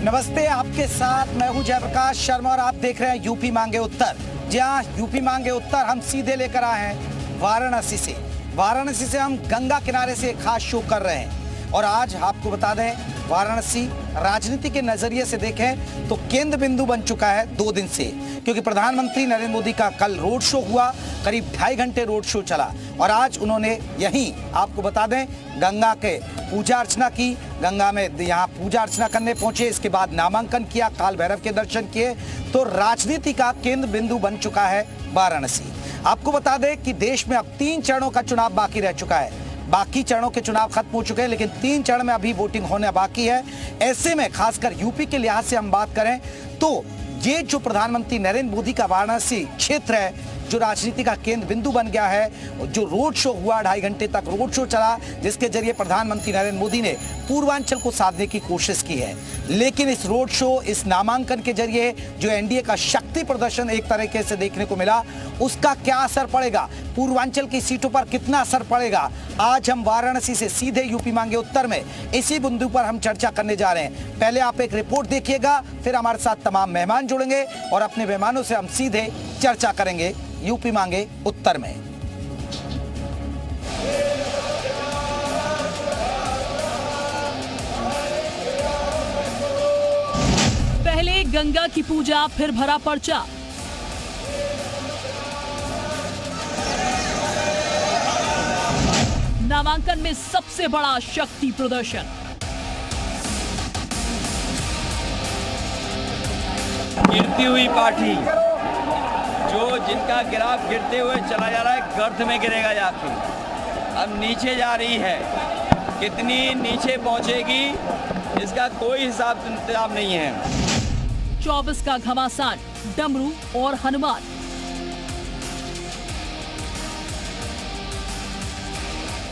नमस्ते, आपके साथ मैं हूं जयप्रकाश शर्मा और आप देख रहे हैं यूपी मांगे उत्तर। जी हाँ, यूपी मांगे उत्तर हम सीधे लेकर आए हैं वाराणसी से। वाराणसी से हम गंगा किनारे से एक खास शो कर रहे हैं और आज आपको बता दें, वाराणसी राजनीति के नजरिए से देखें तो केंद्र बिंदु बन चुका है 2 दिन से, क्योंकि प्रधानमंत्री नरेंद्र मोदी का कल रोड शो हुआ, करीब 2.5 घंटे रोड शो चला और आज उन्होंने यहीं आपको बता दें गंगा के पूजा अर्चना की। गंगा में यहाँ पूजा अर्चना करने पहुंचे, इसके बाद नामांकन किया, काल भैरव के दर्शन किए। तो राजनीति का केंद्र बिंदु बन चुका है वाराणसी। आपको बता दें कि देश में अब 3 चरणों का चुनाव बाकी रह चुका है। बाकी चरणों के चुनाव खत्म हो चुके हैं, लेकिन 3 चरण में अभी वोटिंग होने बाकी है। ऐसे में खासकर यूपी के लिहाज से हम बात करें तो ये जो प्रधानमंत्री नरेंद्र मोदी का वाराणसी क्षेत्र है, जो राजनीति का केंद्र बिंदु बन गया है, जो रोड शो हुआ 2.5 घंटे तक रोड शो चला, जिसके जरिए प्रधानमंत्री नरेंद्र मोदी ने पूर्वांचल को साधने की कोशिश की है। लेकिन इस रोड शो, इस नामांकन के जरिए जो एनडीए का शक्ति प्रदर्शन एक तरीके से देखने को मिला, उसका क्या असर पड़ेगा, पूर्वांचल की सीटों पर कितना असर पड़ेगा, आज हम वाराणसी से सीधे यूपी मांगे उत्तर में इसी बिंदु पर हम चर्चा करने जा रहे हैं। पहले आप एक रिपोर्ट देखिएगा, फिर हमारे साथ तमाम मेहमान जुड़ेंगे और अपने मेहमानों से हम सीधे चर्चा करेंगे यूपी मांगे उत्तर में। पहले गंगा की पूजा, फिर भरा पर्चा। नामांकन में सबसे बड़ा शक्ति प्रदर्शन। गिरती हुई पार्टी, जो जिनका ग्राफ गिरते हुए चला जा रहा है, गर्त में गिरेगा जाके, अब नीचे जा रही है। कितनी नीचे पहुंचेगी इसका कोई हिसाब किताब नहीं है। 24 का घमासान, डमरू और हनुमान।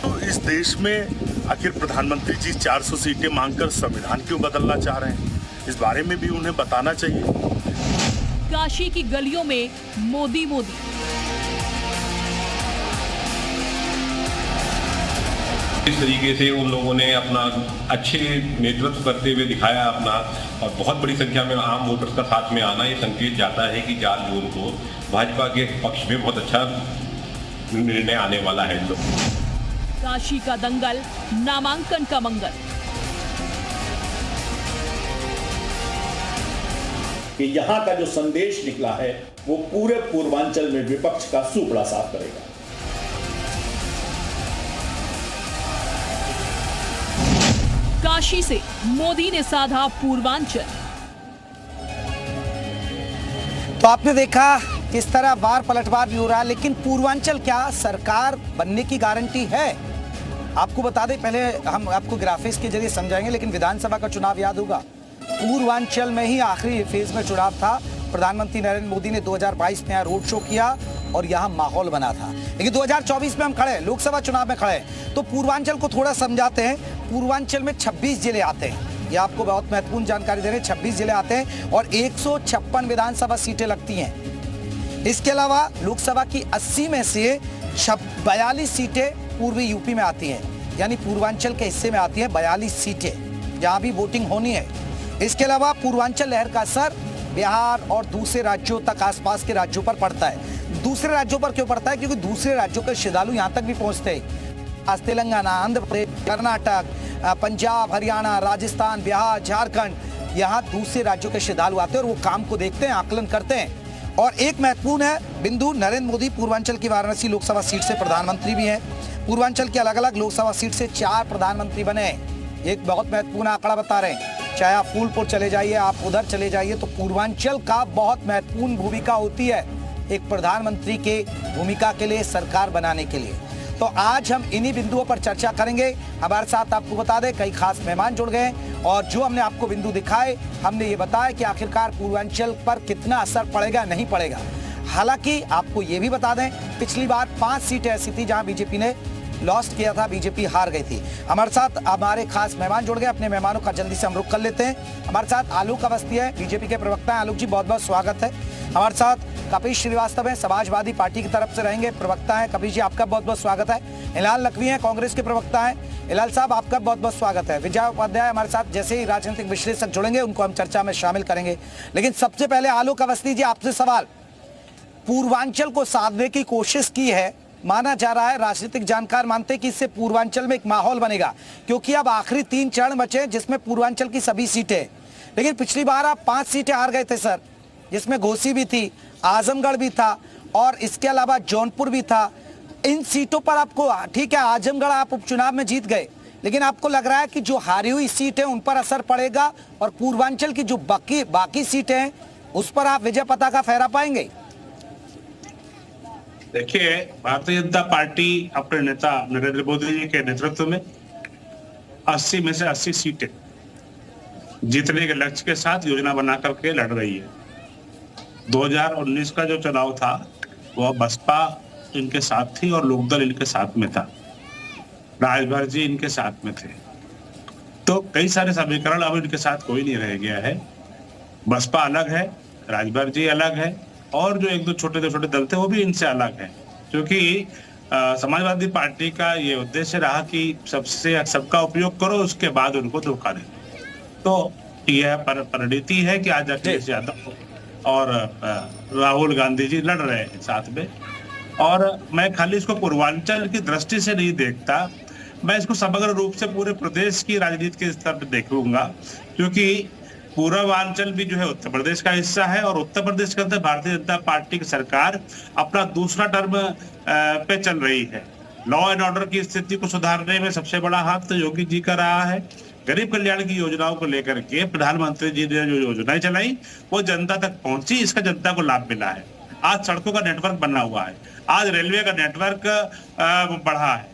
तो इस देश में आखिर प्रधानमंत्री जी 400 सीटें मांगकर संविधान क्यों बदलना चाह रहे हैं, इस बारे में भी उन्हें बताना चाहिए। काशी की गलियों में मोदी मोदी। इस तरीके से उन लोगों ने अपना अच्छे नेतृत्व करते हुए दिखाया अपना, और बहुत बड़ी संख्या में आम वोटर्स का साथ में आना, ये संकेत जाता है कि 4 जून को भाजपा के पक्ष में बहुत अच्छा निर्णय आने वाला है। काशी का दंगल, नामांकन का मंगल। कि यहाँ का जो संदेश निकला है वो पूरे पूर्वांचल में विपक्ष का सूपड़ा साफ करेगा। काशी से मोदी ने साधा पूर्वांचल। तो आपने देखा किस तरह वार पलटवार भी हो रहा है, लेकिन पूर्वांचल क्या सरकार बनने की गारंटी है? आपको बता दें, पहले हम आपको ग्राफिक्स के जरिए समझाएंगे, लेकिन विधानसभा का चुनाव याद होगा, पूर्वांचल में ही आखिरी फेज में चुनाव था। प्रधानमंत्री नरेंद्र मोदी ने 2022 में यहाँ रोड शो किया और यहाँ माहौल बना था। लेकिन 2024 में हम खड़े हैं, लोकसभा चुनाव में खड़े हैं, तो पूर्वांचल को थोड़ा समझाते हैं। पूर्वांचल में 26 जिले आते हैं, ये आपको बहुत महत्वपूर्ण जानकारी दे रहे हैं। 26 जिले आते हैं और 156 विधानसभा सीटें लगती हैं। इसके अलावा लोकसभा की 80 में से 42 सीटें पूर्वी यूपी में आती हैं, यानी पूर्वांचल के हिस्से में आती हैं 42 सीटें, जहाँ भी वोटिंग होनी है। इसके अलावा पूर्वांचल लहर का असर बिहार और दूसरे राज्यों तक, आसपास के राज्यों पर पड़ता है। दूसरे राज्यों पर क्यों पड़ता है? क्योंकि दूसरे राज्यों के श्रद्धालु यहाँ तक भी पहुँचते हैं। आज तेलंगाना, आंध्र प्रदेश, कर्नाटक, पंजाब, हरियाणा, राजस्थान, बिहार, झारखंड, यहाँ दूसरे राज्यों के श्रद्धालु आते हैं और वो काम को देखते हैं, आकलन करते हैं। और एक महत्वपूर्ण है बिंदु, नरेंद्र मोदी पूर्वांचल की वाराणसी लोकसभा सीट से प्रधानमंत्री भी हैं। पूर्वांचल की अलग अलग लोकसभा सीट से 4 प्रधानमंत्री बने हैं। एक बहुत महत्वपूर्ण आंकड़ा बता रहे हैं, चाहे आप फूलपुर चले जाइए, आप उधर चले जाइए, तो पूर्वांचल का बहुत महत्वपूर्ण भूमिका होती है एक प्रधानमंत्री के भूमिका के लिए, सरकार बनाने के लिए। तो आज हम इन्हीं बिंदुओं पर चर्चा करेंगे। हमारे साथ आपको बता दें कई खास मेहमान जुड़ गए और जो हमने आपको बिंदु दिखाए, हमने ये बताया कि आखिरकार पूर्वांचल पर कितना असर पड़ेगा, नहीं पड़ेगा। हालांकि आपको ये भी बता दें, पिछली बार 5 सीटें ऐसी थी जहां बीजेपी ने लॉस्ट किया था, बीजेपी हार गई थी। हमारे साथ हमारे खास मेहमान जुड़ गए, अपने मेहमानों का जल्दी से हम रुख कर लेते हैं। हमारे साथ आलोक अवस्थी है, बीजेपी के प्रवक्ता हैं। आलोक जी, बहुत बहुत स्वागत है। हमारे साथ कपिश श्रीवास्तव हैं, समाजवादी पार्टी की तरफ से रहेंगे, प्रवक्ता हैं। कपिश जी, आपका बहुत बहुत स्वागत है। हिलाल नकवी हैं, कांग्रेस के प्रवक्ता हैं। हिलाल साहब, आपका बहुत बहुत स्वागत है। विजय उपाध्याय हमारे साथ, जैसे ही राजनीतिक विश्लेषक जुड़ेंगे उनको हम चर्चा में शामिल करेंगे। लेकिन सबसे पहले आलोक अवस्थी जी, आपसे सवाल। पूर्वांचल को साधने की कोशिश की है, माना जा रहा है, राजनीतिक जानकार मानते हैं कि इससे पूर्वांचल में एक माहौल बनेगा, क्योंकि अब आखिरी 3 चरण बचे जिसमें पूर्वांचल की सभी सीटें। लेकिन पिछली बार आप 5 सीटें हार गए थे सर, जिसमें घोसी भी थी, आजमगढ़ भी था और इसके अलावा जौनपुर भी था। इन सीटों पर आपको, ठीक है आजमगढ़ आप उपचुनाव में जीत गए, लेकिन आपको लग रहा है कि जो हारी हुई सीटें उन पर असर पड़ेगा और पूर्वांचल की जो बाकी सीटें हैं उस पर आप विजय पताका फहरा पाएंगे? देखिए, भारतीय जनता पार्टी अपने नेता नरेंद्र मोदी जी के नेतृत्व में 80 में से 80 सीटें जीतने के लक्ष्य के साथ योजना बना करके लड़ रही है। 2019 का जो चुनाव था वह बसपा इनके साथ थी और लोकदल इनके साथ में था, राजभर जी इनके साथ में थे। तो कई सारे समीकरण अब इनके साथ कोई नहीं रह गया है। बसपा अलग है, राजभर जी अलग है और जो 1-2 छोटे दल थे वो भी इनसे अलग है, क्योंकि समाजवादी पार्टी का ये उद्देश्य रहा कि सबका उपयोग करो, उसके बाद उनको धोखा दे। तो यह परिणति है कि आज अखिलेश यादव और राहुल गांधी जी लड़ रहे हैं साथ में। और मैं खाली इसको पूर्वांचल की दृष्टि से नहीं देखता, मैं इसको समग्र रूप से पूरे प्रदेश की राजनीति के स्तर पर देखूंगा, क्योंकि पूर्वांचल भी जो है उत्तर प्रदेश का हिस्सा है और उत्तर प्रदेश के अंदर भारतीय जनता पार्टी की सरकार अपना दूसरा टर्म पे चल रही है। लॉ एंड ऑर्डर की स्थिति को सुधारने में सबसे बड़ा हाथ तो योगी जी का रहा है। गरीब कल्याण की योजनाओं को लेकर के प्रधानमंत्री जी ने जो योजनाएं चलाई वो जनता तक पहुंची, इसका जनता को लाभ मिला है। आज सड़कों का नेटवर्क बना हुआ है, आज रेलवे का नेटवर्क बढ़ा है,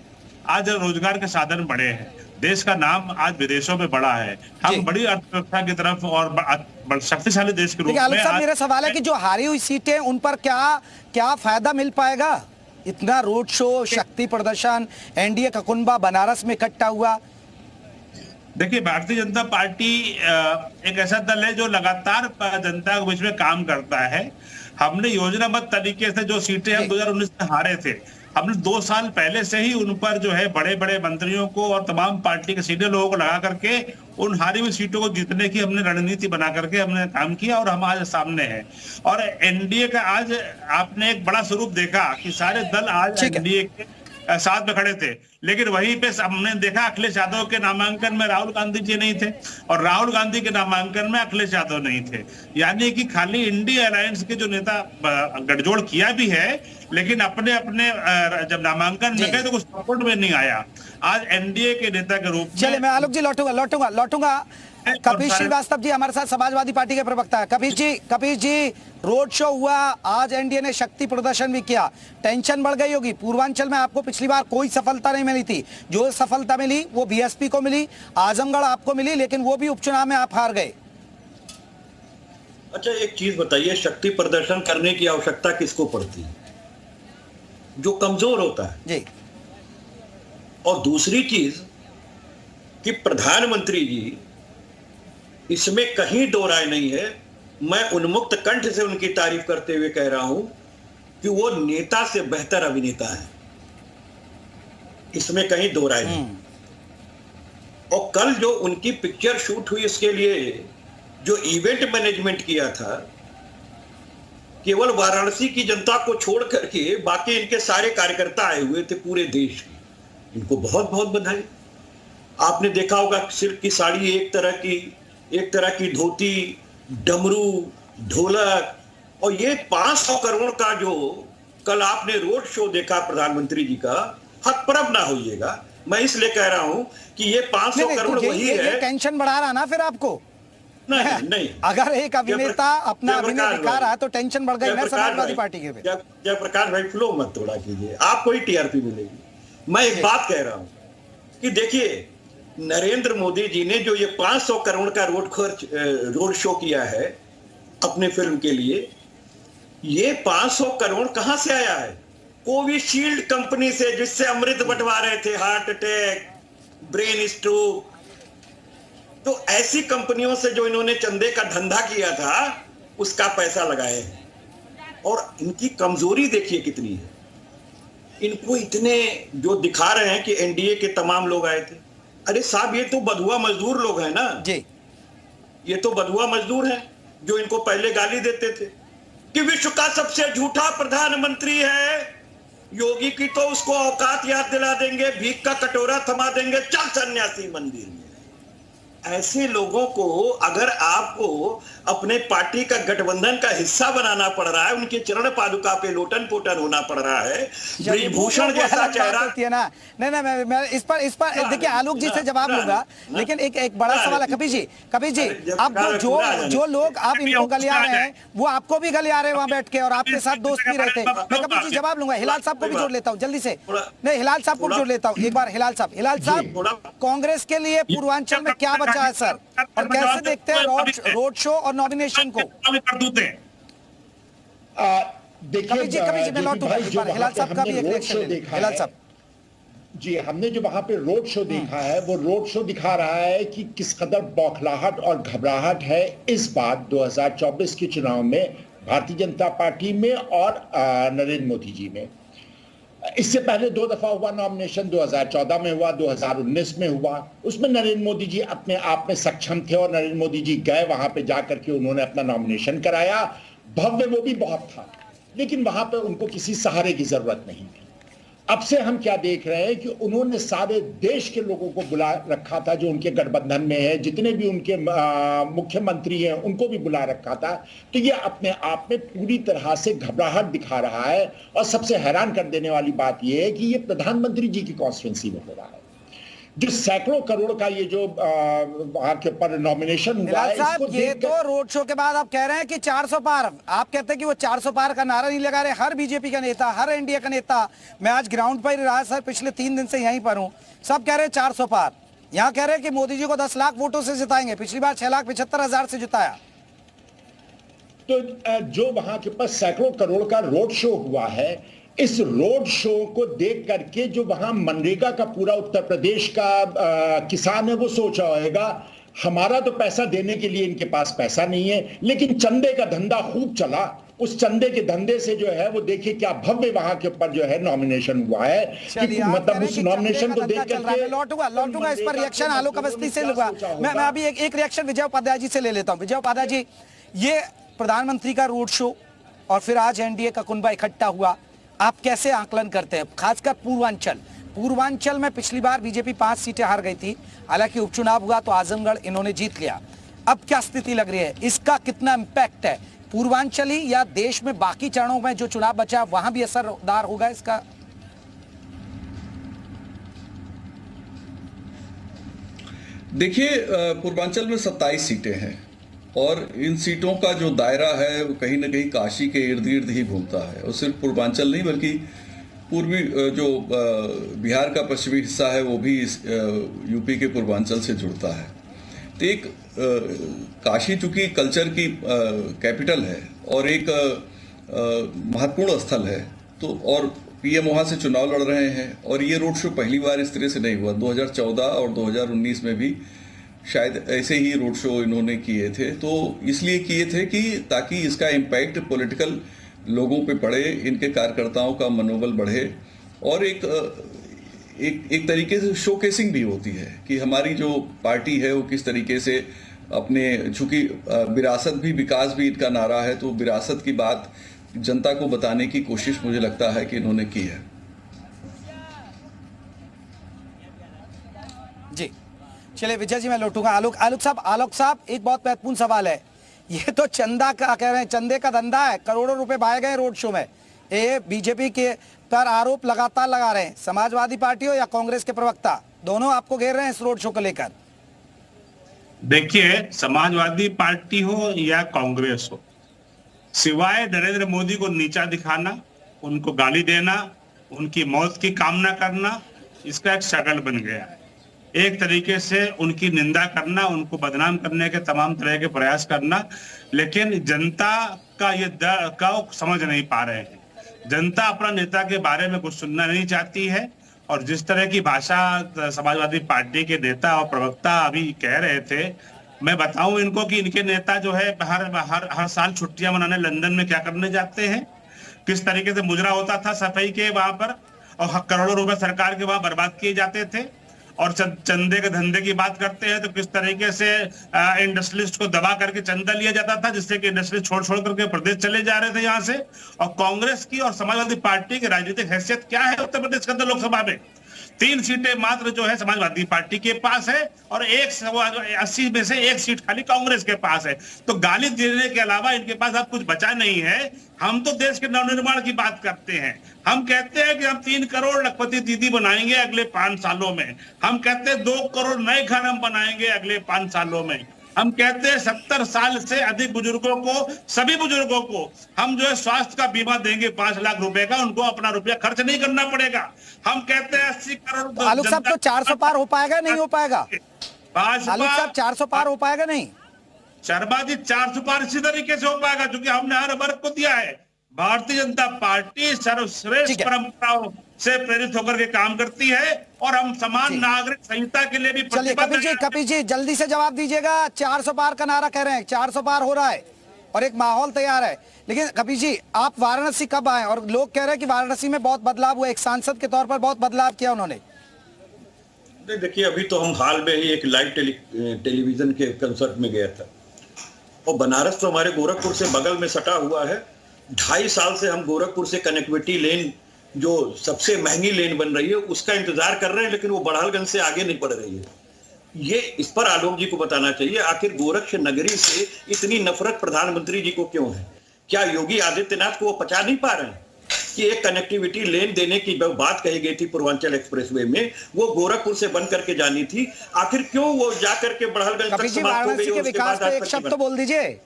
आज रोजगार के साधन बढ़े हैं, देश का नाम आज विदेशों में बढ़ा है। हम बड़ी अर्थव्यवस्था की तरफ और शक्तिशाली देश के रूप में। मेरा सवाल है कि जो हारी हुई सीटें उन पर क्या फायदा मिल पाएगा? इतना रोड शो, शक्ति प्रदर्शन, एनडीए का कुनबा बनारस में इकट्ठा हुआ। देखिए, भारतीय जनता पार्टी एक ऐसा दल है जो लगातार जनता के बीच में काम करता है। हमने योजनाबद्ध तरीके से जो सीटें हम 2019 में हारे थे, हमने 2 साल पहले से ही उन पर जो है बड़े बड़े मंत्रियों को और तमाम पार्टी के सीनियर लोगों को लगा करके उन हारी हुई सीटों को जीतने की हमने रणनीति बना करके हमने काम किया और हम आज सामने हैं। और एनडीए का आज आपने एक बड़ा स्वरूप देखा कि सारे दल आज एनडीए के साथ में खड़े थे, लेकिन वहीं पे हमने देखा अखिलेश यादव के नामांकन में राहुल गांधी जी नहीं थे और राहुल गांधी के नामांकन में अखिलेश यादव नहीं थे। यानी कि खाली इंडिया अलायंस के जो नेता गठजोड़ किया भी है, लेकिन अपने जब नामांकन में गए तो कुछ सपोर्ट में नहीं आया। आज एनडीए के नेता के रूप में। चलिए, मैं आलोक जी लौटूंगा। कपिश श्रीवास्तव जी हमारे साथ, समाजवादी पार्टी के प्रवक्ता है। कपिश जी, रोड शो हुआ, आज एनडीए ने शक्ति प्रदर्शन भी किया, टेंशन बढ़ गई होगी। पूर्वांचल में आपको पिछली बार कोई सफलता नहीं मिली थी, जो सफलता मिली वो बीएसपी को मिली, आजमगढ़ आपको मिली, लेकिन वो भी उपचुनाव में आप हार गए। अच्छा, एक चीज बताइए, शक्ति प्रदर्शन करने की आवश्यकता किसको पड़ती है? जो कमजोर होता है जी। और दूसरी चीज कि प्रधानमंत्री जी, इसमें कहीं दो राय नहीं है, मैं उन्मुक्त कंठ से उनकी तारीफ करते हुए कह रहा हूं कि वो नेता से बेहतर अभिनेता है, इसमें कहीं दो राय नहीं। और कल जो उनकी पिक्चर शूट हुई, इसके लिए जो इवेंट मैनेजमेंट किया था, केवल वाराणसी की जनता को छोड़ करके बाकी इनके सारे कार्यकर्ता आए हुए थे पूरे देश के, इनको बहुत बहुत बधाई। आपने देखा होगा सिल्क की साड़ी, एक तरह की धोती, डमरू, ढोलक, और ये 500 करोड़ का जो कल आपने रोड शो देखा प्रधानमंत्री जी का, हतप्रभ ना होइएगा। मैं इसलिए कह रहा हूं कि ये 500 करोड़ वही है। ये टेंशन बढ़ा रहा ना फिर आपको? नहीं, अगर एक अभिनेता अपना अभिनय दिखा रहा है तो टेंशन बढ़ गई ना समाजवादी पार्टी के। जयप्रकाश भाई, फ्लो मत तोड़ा कीजिए, आपको ही टीआरपी मिलेगी। मैं एक बात कह रहा हूं कि देखिए, नरेंद्र मोदी जी ने जो ये 500 करोड़ का रोड शो किया है अपने फिल्म के लिए, ये 500 करोड़ कहां से आया है? कोविशील्ड कंपनी से, जिससे अमृत बंटवा रहे थे, हार्ट अटैक, ब्रेन स्ट्रोक। तो ऐसी कंपनियों से जो इन्होंने चंदे का धंधा किया था, उसका पैसा लगाए हैं। और इनकी कमजोरी देखिए कितनी है। इनको इतने जो दिखा रहे हैं कि एनडीए के तमाम लोग आए थे, अरे साहब ये तो बधुआ मजदूर लोग हैं ना जी, ये तो बधुआ मजदूर हैं जो इनको पहले गाली देते थे कि विश्व का सबसे झूठा प्रधानमंत्री है योगी की, तो उसको औकात याद दिला देंगे, भीख का कटोरा थमा देंगे, चल सन्यासी मंदिर में। ऐसे लोगों को अगर आपको अपने पार्टी का गठबंधन का हिस्सा बनाना पड़ रहा है, उनके चरण पादुका पे लोटन पोटन होना पड़ रहा है, ब्रिजभूषण जैसा चेहरा है ना। नहीं, मैं इस पर देखिए आलोक जी से जवाब लूंगा, लेकिन एक बड़ा सवाल है कबीर जी, अब जो लोग आप इनको गलिया रहे हैं वो आपको भी गलिया रहे हैं वहां बैठ के, और आपके साथ दोस्त भी रहते। मैं कबीर जी जवाब लूंगा, हिलाल साहब को भी जोड़ लेता हूँ जल्दी से, नहीं हिलाल साहब को भी जोड़ लेता हूँ एक बार। हिलाल साहब कांग्रेस के लिए पूर्वांचल में क्या बचा है सर, और कैसे देखते हैं रोड शो और नॉमिनेशन को? देखिए मैं लौटूंगा, हिलाल साहब का भी एक रिएक्शन ले लें। हिलाल साहब जी, हमने जो वहां पे रोड शो देखा है वो रोड शो दिखा रहा है कि किस कदर बौखलाहट और घबराहट है इस बार 2024 के चुनाव में भारतीय जनता पार्टी में और नरेंद्र मोदी जी में। इससे पहले 2 दफा हुआ नॉमिनेशन, 2014 में हुआ, 2019 में हुआ। उसमें नरेंद्र मोदी जी अपने आप में सक्षम थे और नरेंद्र मोदी जी गए वहां पे जाकर के उन्होंने अपना नॉमिनेशन कराया। भव्य वो भी बहुत था, लेकिन वहां पे उनको किसी सहारे की जरूरत नहीं थी। अब से हम क्या देख रहे हैं कि उन्होंने सारे देश के लोगों को बुला रखा था जो उनके गठबंधन में है, जितने भी उनके मुख्यमंत्री हैं उनको भी बुला रखा था। तो ये अपने आप में पूरी तरह से घबराहट दिखा रहा है, और सबसे हैरान कर देने वाली बात ये है कि ये प्रधानमंत्री जी की कॉन्स्टिट्यूंसी में हो रहा है, जो सैकड़ों करोड़ का ये जो वहां के ऊपर नॉमिनेशन हुआ है। साहब ये तो रोड शो के बाद आप कह रहे हैं कि 400 पार, आप कहते हैं कि वो 400 पार का नारा नहीं लगा रहे। हर बीजेपी का नेता, हर एनडीए का नेता, मैं आज ग्राउंड पर ही रहा सर, पिछले 3 दिन से यहीं पर हूं, सब कह रहे हैं 400 पार। यहाँ कह रहे हैं कि मोदी जी को 10 लाख वोटों से जिताएंगे, पिछली बार 6,75,000 से जिताया। तो जो वहां के पास सैकड़ों करोड़ का रोड शो हुआ है, इस रोड शो को देख करके जो वहां मनरेगा का पूरा उत्तर प्रदेश का किसान है वो सोचा होगा हमारा तो पैसा देने के लिए इनके पास पैसा नहीं है, लेकिन चंदे का धंधा खूब चला। उस चंदे के धंधे से जो है वो देखिए क्या भव्य वहां के ऊपर जो है नॉमिनेशन हुआ है कि मतलब उस नॉमिनेशन को देख करके लौटूंगा इस पर रिएक्शन आलोक अवस्थी से लूंगा। मैं अभी एक रिएक्शन विजय उपाध्याय जी से ले लेता हूं। विजय उपाध्याय जी, ये प्रधानमंत्री का रोड शो और फिर आज एनडीए का कुनबा इकट्ठा हुआ, आप कैसे आकलन करते हैं? खासकर पूर्वांचल में पिछली बार बीजेपी 5 सीटें हार गई थी, हालांकि उपचुनाव हुआ तो आजमगढ़ इन्होंने जीत लिया। अब क्या स्थिति लग रही है, इसका कितना इंपैक्ट है पूर्वांचली या देश में बाकी चरणों में जो चुनाव बचा वहां भी असरदार होगा इसका? देखिए, पूर्वांचल में 27 सीटें हैं और इन सीटों का जो दायरा है वो कहीं ना कहीं काशी के इर्द गिर्द ही घूमता है, और सिर्फ पूर्वांचल नहीं बल्कि पूर्वी जो बिहार का पश्चिमी हिस्सा है वो भी इस यूपी के पूर्वांचल से जुड़ता है। तो एक काशी चूंकि कल्चर की कैपिटल है और एक महत्वपूर्ण स्थल है, तो और पीएम वहाँ से चुनाव लड़ रहे हैं, और ये रोड शो पहली बार इस तरह से नहीं हुआ। 2014 और 2019 में भी शायद ऐसे ही रोड शो इन्होंने किए थे, तो इसलिए किए थे कि ताकि इसका इम्पैक्ट पॉलिटिकल लोगों पे पड़े, इनके कार्यकर्ताओं का मनोबल बढ़े, और एक तरीके से शोकेसिंग भी होती है कि हमारी जो पार्टी है वो किस तरीके से अपने, चूंकि विरासत भी विकास भी इनका नारा है, तो विरासत की बात जनता को बताने की कोशिश मुझे लगता है कि इन्होंने की है। जी चलिए विजय जी, मैं लौटूंगा। आलोक साहब एक बहुत महत्वपूर्ण सवाल है, ये तो चंदा का कह रहे हैं, चंदे का धंधा है, करोड़ों रुपए बहाए गए रोड शो में। ये बीजेपी के पर आरोप लगातार लगा रहे हैं, समाजवादी पार्टी हो या कांग्रेस के प्रवक्ता, दोनों आपको घेर रहे हैं इस रोड शो को लेकर। देखिए, समाजवादी पार्टी हो या कांग्रेस हो, सिवाय नरेंद्र मोदी को नीचा दिखाना, उनको गाली देना, उनकी मौत की कामना करना, इसका एक शगल बन गया है। एक तरीके से उनकी निंदा करना, उनको बदनाम करने के तमाम तरह के प्रयास करना, लेकिन जनता का ये दर्द समझ नहीं पा रहे हैं। जनता अपना नेता के बारे में कुछ सुनना नहीं चाहती है, और जिस तरह की भाषा समाजवादी पार्टी के नेता और प्रवक्ता अभी कह रहे थे, मैं बताऊं इनको कि इनके नेता जो है हर साल छुट्टियां मनाने लंदन में क्या करने जाते हैं, किस तरीके से मुजरा होता था सफाई के वहां पर, और करोड़ों रुपए सरकार के वहां बर्बाद किए जाते थे। और चंदे के धंधे की बात करते हैं तो किस तरीके से इंडस्ट्रियलिस्ट को दबा करके चंदा लिया जाता था, जिससे कि इंडस्ट्रियलिस्ट छोड़ छोड़ करके प्रदेश चले जा रहे थे यहाँ से। और कांग्रेस की और समाजवादी पार्टी की राजनीतिक हैसियत क्या है उत्तर प्रदेश के अंदर लोकसभा में? 3 सीटें मात्र जो है समाजवादी पार्टी के पास है, और 80 में से 1 सीट खाली कांग्रेस के पास है। तो गाली देने के अलावा इनके पास अब कुछ बचा नहीं है। हम तो देश के नवनिर्माण की बात करते हैं। हम कहते हैं कि हम 3 करोड़ लखपति दीदी बनाएंगे अगले 5 सालों में। हम कहते हैं 2 करोड़ नए घर हम बनाएंगे अगले 5 सालों में। हम कहते हैं 70 साल से अधिक बुजुर्गों को, सभी बुजुर्गों को हम जो है स्वास्थ्य का बीमा देंगे 5 लाख रुपए का, उनको अपना रुपया खर्च नहीं करना पड़ेगा। हम कहते हैं 80 करोड़। आलोक साहब तो 400 पार हो पाएगा नहीं हो पाएगा? आलोक साहब 400 पार हो पाएगा नहीं? शर्मा जी 400 पार इसी तरीके से हो पाएगा क्योंकि हमने हर वर्ग को दिया है। भारतीय जनता पार्टी सर्वश्रेष्ठ परंपराओं से प्रेरित होकर के काम करती है और हम समान नागरिक संहिता के लिए भी प्रतिबद्ध हैं। कपिल जी जल्दी से जवाब दीजिएगा। 400 पार का नारा कह रहे हैं, 400 पार हो रहा है और एक माहौल तैयार है, लेकिन कपिल जी आप वाराणसी कब आए? और लोग कह रहे हैं कि वाराणसी में बहुत बदलाव हुआ, एक सांसद के तौर पर बहुत बदलाव किया उन्होंने। देखिए अभी तो हम हाल में ही एक लाइव टेलीविजन के कंसर्ट में गया था, और बनारस तो हमारे गोरखपुर से बगल में सटा हुआ है। 2.5 साल से हम गोरखपुर से कनेक्टिविटी लेन जो सबसे महंगी लेन बन रही है उसका इंतजार कर रहे हैं, लेकिन वो बड़ालगंज से आगे नहीं बढ़ रही है। ये इस पर आलोक जी को बताना चाहिए, आखिर गोरक्ष नगरी से इतनी नफरत प्रधानमंत्री जी को क्यों है? क्या योगी आदित्यनाथ को वो पचा नहीं पा रहे हैं कि एक कनेक्टिविटी लेन देने की बात कही गई थी पूर्वांचल एक्सप्रेसवे में, वो गोरखपुर से बन करके जानी थी, आखिर क्यों वो जा करके बड़ालगंज तक समाप्त हो गई? के विकास पे एक शब्द तो बोल दीजिए।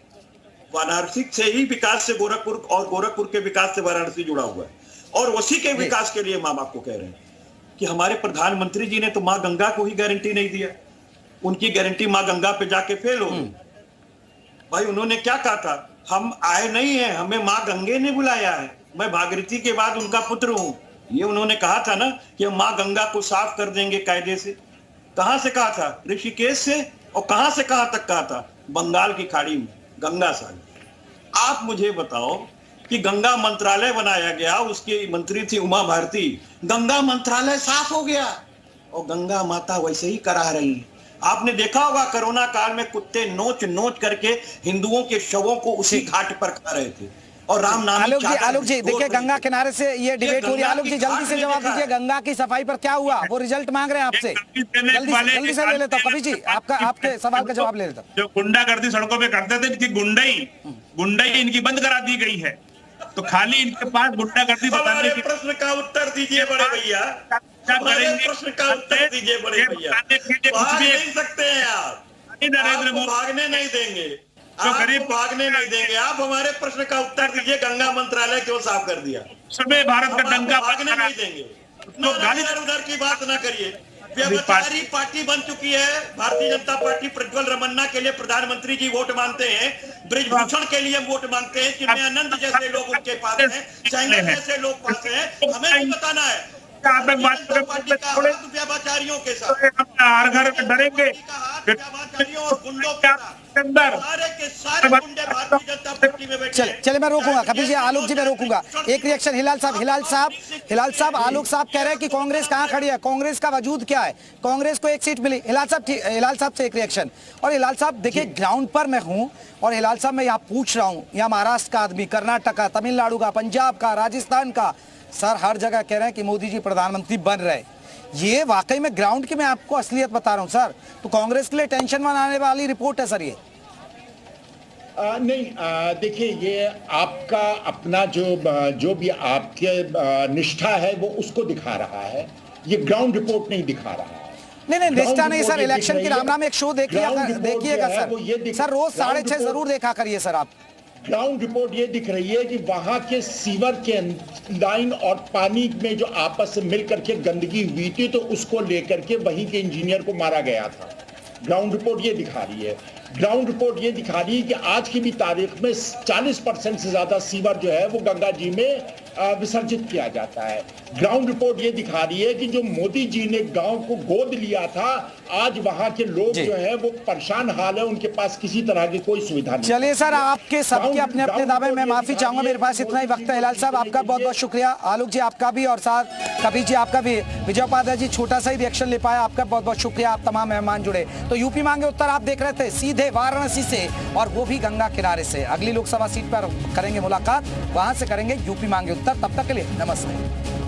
वाराणसी से ही विकास से गोरखपुर, और गोरखपुर के विकास से वाराणसी जुड़ा हुआ है, और उसी के विकास के लिए माँ बाप को कह रहे हैं कि हमारे प्रधानमंत्री जी ने तो माँ गंगा को ही गारंटी नहीं दिया, उनकी गारंटी माँ गंगा पे जाके फेल हो गई। भाई उन्होंने क्या कहा था? हम आए नहीं है, हमें माँ गंगे ने बुलाया है, मैं भागीरथी के बाद उनका पुत्र हूं। ये उन्होंने कहा था ना कि हम माँ गंगा को साफ कर देंगे कायदे से। कहां से कहा था? ऋषिकेश से। और कहां से कहां तक कहा था? बंगाल की खाड़ी में गंगा सागर। आप मुझे बताओ कि गंगा मंत्रालय बनाया गया, उसकी मंत्री थी उमा भारती, गंगा मंत्रालय साफ हो गया और गंगा माता वैसे ही करा रही है। आपने देखा होगा कोरोना काल में कुत्ते नोच नोच करके हिंदुओं के शवों को उसी घाट पर खा रहे थे, और राम नाम। आलोक जी देखिए गंगा किनारे से ये डिबेट हो रही है। आलोक जी जल्दी से जवाब दीजिए, गंगा की सफाई पर क्या हुआ? वो रिजल्ट मांग रहे हैं आपसे, जल्दी से ले लेता हूँ। कवि जी आपके सवाल का जवाब ले लेता हूँ। जो गुंडागर्दी सड़कों पे करते थे, इनकी गुंडाई इनकी बंद करा दी गई है, तो खाली इनके पास गुंडागर्दी बताने की। प्रश्न का उत्तर दीजिए बड़े भैया, प्रश्न का उत्तर दीजिए बड़े भैया। भाग नहीं सकते हैं आप, नरेंद्र मोदी भागने नहीं देंगे, आपको भागने नहीं देंगे। आप हमारे प्रश्न का उत्तर दीजिए, गंगा मंत्रालय क्यों साफ कर दिया? सुबह भारत का डंका भागने नहीं देंगे, उधर की बात ना करिए। व्यभिचारी पार्टी बन चुकी है भारतीय जनता पार्टी। प्रज्वल रमन्ना के लिए प्रधानमंत्री जी वोट मांगते हैं, ब्रिजभूषण के लिए वोट मांगते हैं, चिन्मयानंद जैसे लोग उनके पास हैं, चाइना जैसे लोग पास हैं। हमें नहीं बताना है व्यभिचारियों के साथ हर घर में डरेंगे। चले मैं रोकूंगा कपिल जी, आलोक जी मैं रोकूंगा। एक रिएक्शन हिलाल साहब आलोक साहब कह रहे हैं कि कांग्रेस कहाँ खड़ी है, कांग्रेस का वजूद क्या है, कांग्रेस को 1 सीट मिली। हिलाल साहब से एक रिएक्शन। और हिलाल साहब देखिए ग्राउंड पर मैं हूँ, और हिलाल साहब मैं यहाँ पूछ रहा हूँ, यहाँ महाराष्ट्र का आदमी, कर्नाटक का, तमिलनाडु का, पंजाब का, राजस्थान का, सर हर जगह कह रहे हैं कि मोदी जी प्रधानमंत्री बन रहे। ये वाकई में ग्राउंड की मैं आपको असलियत बता रहा हूं सर, तो कांग्रेस के लिए टेंशन बनाने वाली रिपोर्ट है सर ये। नहीं देखिए ये आपका अपना जो भी आपके निष्ठा है वो उसको दिखा रहा है, ये ग्राउंड रिपोर्ट नहीं दिखा रहा है। नहीं निष्ठा नहीं सर, इलेक्शन की रामनाम एक शो देखिएगा सर रोज 6:30 जरूर देखा करिए सर आप। ग्राउंड रिपोर्ट ये दिख रही है कि वहां के सीवर के लाइन और पानी में जो आपस में मिल करके गंदगी हुई थी, तो उसको लेकर के वहीं के इंजीनियर को मारा गया था। ग्राउंड रिपोर्ट ये दिखा रही है। ग्राउंड रिपोर्ट ये दिखा रही है कि आज की भी तारीख में 40% से ज्यादा सीवर जो है वो गंगा जी में विसर्जित किया जाता है। ग्राउंड रिपोर्ट ये दिखा रही है कि जो मोदी जी ने गांव को गोद लिया था, आज वहां के लोग जो है वो परेशान हाल है, उनके पास किसी तरह की कोई सुविधा नहीं। चलिए सर, आपके सबके अपने अपने दावे, मैं माफी चाहूंगा, मेरे पास इतना ही वक्त है। हिलाल साहब आपका बहुत बहुत शुक्रिया, आलोक जी आपका भी, और साथ कबीर जी आपका भी, विजय उपाध्याय जी छोटा सा ही रिएक्शन ले पाया, आपका बहुत बहुत शुक्रिया, आप तमाम मेहमान जुड़े। तो यूपी मांगे उत्तर आप देख रहे थे सीधे वाराणसी से, और वो भी गंगा किनारे से। अगली लोकसभा सीट पर करेंगे मुलाकात, वहां से करेंगे यूपी मांगे उत्तर। तब तक के लिए नमस्ते।